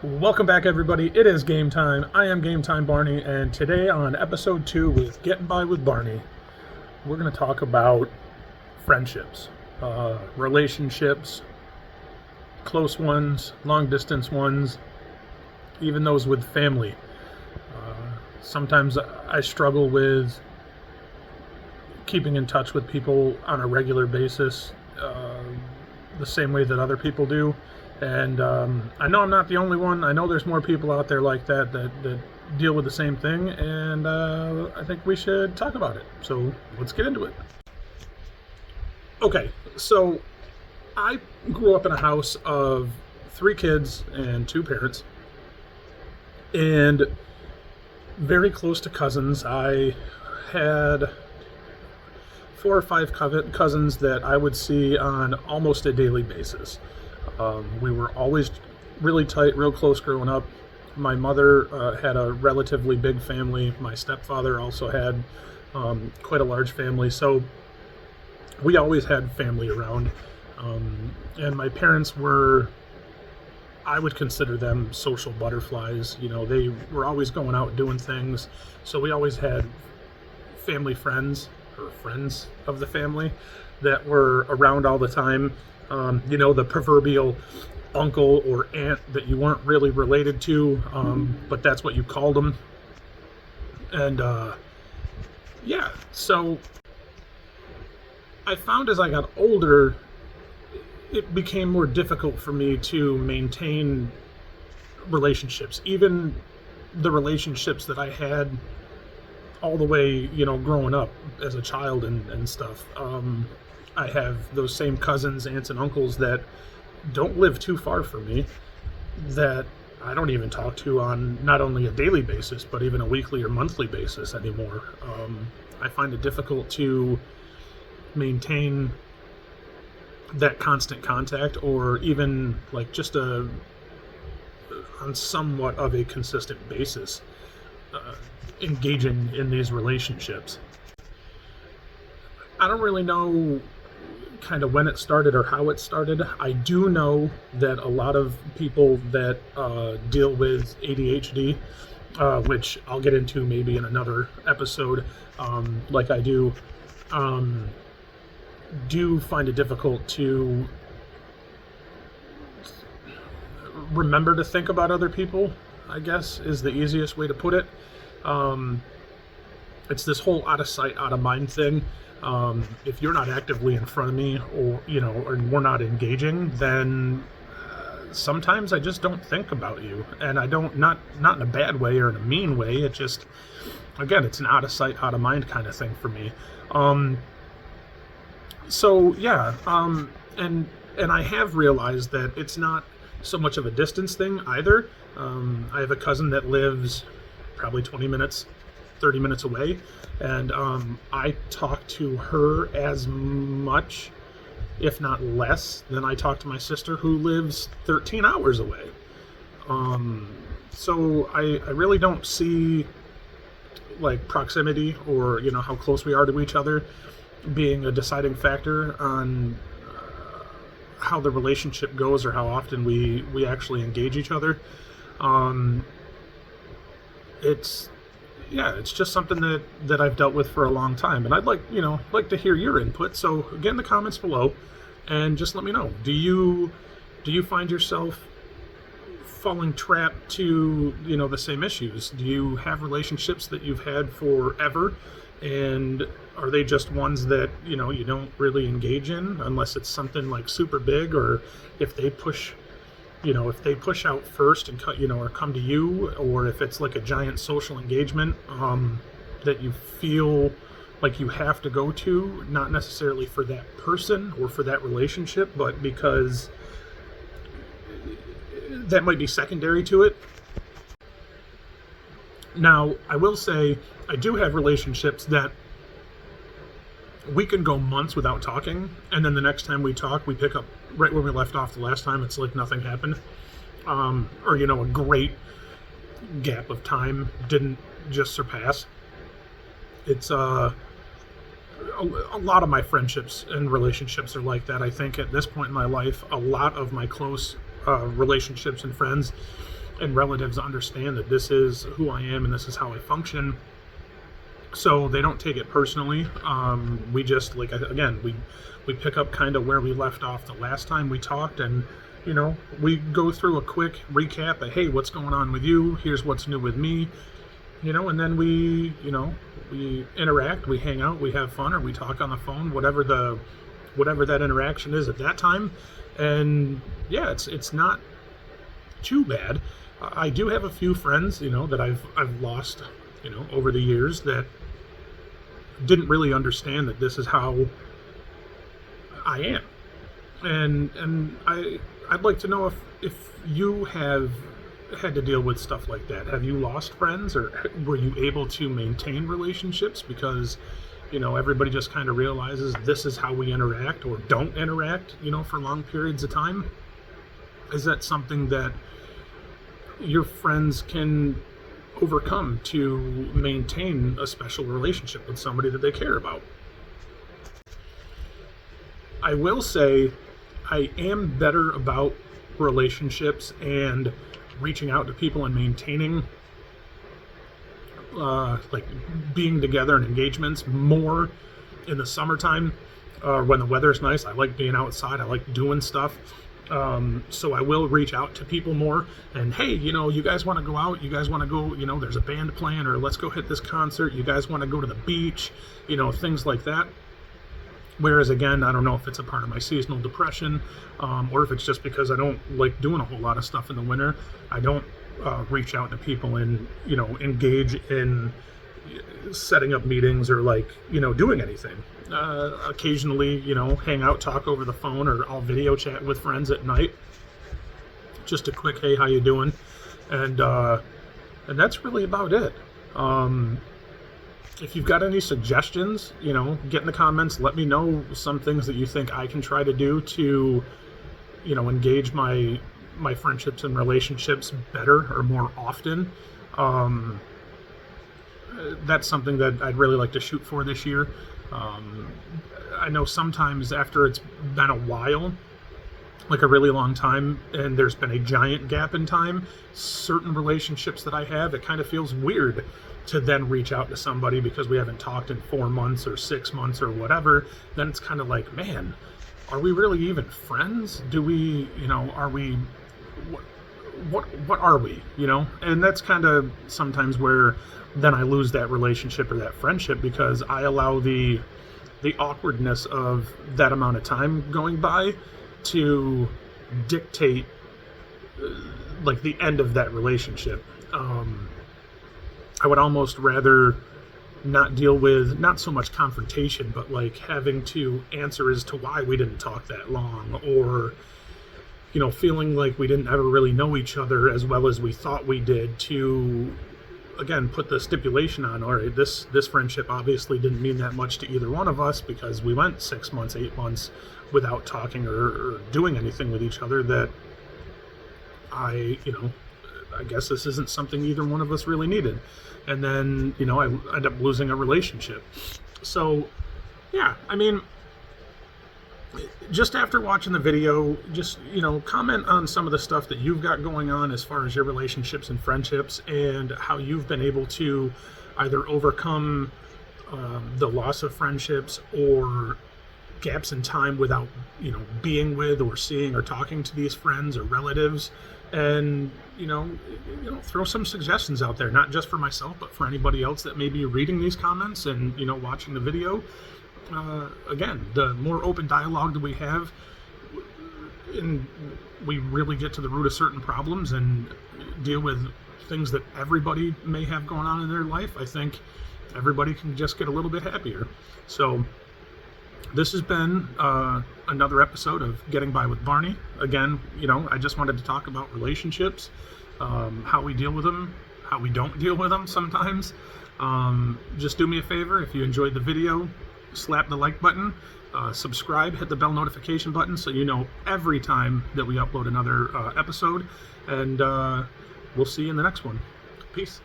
Welcome back, everybody. It is game time. I am GameTimeBarney, and today on episode 2 with Getting By With Barney, we're going to talk about friendships, relationships, close ones, long-distance ones, even those with family. Sometimes I struggle with keeping in touch with people on a regular basis, the same way that other people do. And I know I'm not the only one. I know there's more people out there like that deal with the same thing, and I think we should talk about it. So let's get into it. Okay, so I grew up in a house of 3 kids and 2 parents, and very close to cousins. I had 4 or 5 cousins that I would see on almost a daily basis. We were always really tight, real close growing up. My mother had a relatively big family. My stepfather also had quite a large family. So we always had family around. And my parents were, I would consider them social butterflies. You know, they were always going out doing things. So we always had family friends, or friends of the family, that were around all the time. You know, the proverbial uncle or aunt that you weren't really related to, but that's what you called them. And yeah, so I found as I got older, it became more difficult for me to maintain relationships, even the relationships that I had all the way, you know, growing up as a child and stuff. I have those same cousins, aunts, and uncles that don't live too far from me, that I don't even talk to on not only a daily basis, but even a weekly or monthly basis anymore. I find it difficult to maintain that constant contact, or even like just on somewhat of a consistent basis, engaging in these relationships. I don't really know kind of when it started or how it started. I do know that a lot of people that deal with ADHD, which I'll get into maybe in another episode, like I do find it difficult to remember to think about other people, I guess is the easiest way to put it. It's this whole out of sight, out of mind thing. If you're not actively in front of me, or or we're not engaging, then sometimes I just don't think about you, and I don't, not in a bad way or in a mean way. It just, again, it's an out of sight, out of mind kind of thing for me. So yeah, and I have realized that it's not so much of a distance thing either. I have a cousin that lives probably 20 minutes, 30 minutes away, and I talk to her as much, if not less, than I talk to my sister, who lives 13 hours away. So I really don't see like proximity, or how close we are to each other, being a deciding factor on how the relationship goes, or how often we actually engage each other. It's just something that I've dealt with for a long time, and I'd like to hear your input. So get in the comments below and just let me know. Do you find yourself falling trapped to the same issues? Do you have relationships that you've had forever, and are they just ones that you don't really engage in unless it's something like super big, or if they push out first and or come to you, or if it's like a giant social engagement that you feel like you have to go to, not necessarily for that person or for that relationship, but because that might be secondary to it. Now, I will say I do have relationships that we can go months without talking, and then the next time we talk, we pick up right where we left off the last time. It's like nothing happened. Or a great gap of time didn't just surpass. It's a lot of my friendships and relationships are like that. I think at this point in my life, a lot of my close relationships and friends and relatives understand that this is who I am and this is how I function, so they don't take it personally. We just, like, again, we pick up kind of where we left off the last time we talked, and we go through a quick recap of, hey, what's going on with you, here's what's new with me, and then we interact, we hang out, we have fun, or we talk on the phone, whatever that interaction is at that time. And yeah, it's not too bad. I do have a few friends, that I've lost, over the years, that didn't really understand that this is how I am. And I'd like to know if you have had to deal with stuff like that. Have you lost friends, or were you able to maintain relationships because everybody just kind of realizes this is how we interact or don't interact, for long periods of time? Is that something that your friends can overcome to maintain a special relationship with somebody that they care about? I will say I am better about relationships and reaching out to people and maintaining like being together and engagements more in the summertime, when the weather's nice. I like being outside, I like doing stuff, so I will reach out to people more, and hey, you guys want to go out, you guys want to go, there's a band playing, or let's go hit this concert, you guys want to go to the beach, things like that. Whereas again, I don't know if it's a part of my seasonal depression, or if it's just because I don't like doing a whole lot of stuff in the winter. I don't reach out to people and engage in setting up meetings, or doing anything. Occasionally, hang out, talk over the phone, or I'll video chat with friends at night. Just a quick, hey, how you doing? And that's really about it. If you've got any suggestions, get in the comments. Let me know some things that you think I can try to do to, engage my friendships and relationships better or more often. That's something that I'd really like to shoot for this year. I know sometimes after it's been a while, like a really long time, and there's been a giant gap in time, certain relationships that I have, it kind of feels weird to then reach out to somebody because we haven't talked in 4 months or 6 months or whatever. Then it's kind of like, man, are we really even friends? Do we, are we, what are we, And that's kind of sometimes where then I lose that relationship or that friendship, because I allow the awkwardness of that amount of time going by to dictate like the end of that relationship. I would almost rather not deal with, not so much confrontation, but like having to answer as to why we didn't talk that long, or feeling like we didn't ever really know each other as well as we thought we did, to again put the stipulation on, all right, this friendship obviously didn't mean that much to either one of us because we went 6 months, 8 months without talking or doing anything with each other, that I guess this isn't something either one of us really needed. And then, I end up losing a relationship. So, yeah, I mean, just after watching the video, just, comment on some of the stuff that you've got going on as far as your relationships and friendships, and how you've been able to either overcome the loss of friendships or gaps in time without, being with or seeing or talking to these friends or relatives. And, throw some suggestions out there, not just for myself, but for anybody else that may be reading these comments and, watching the video. Again, the more open dialogue that we have, and we really get to the root of certain problems and deal with things that everybody may have going on in their life, I think everybody can just get a little bit happier. So this has been another episode of Getting By With Barney. Again, I just wanted to talk about relationships, how we deal with them, how we don't deal with them sometimes. Just do me a favor, if you enjoyed the video, slap the like button, subscribe, hit the bell notification button so you know every time that we upload another episode, and we'll see you in the next one. Peace.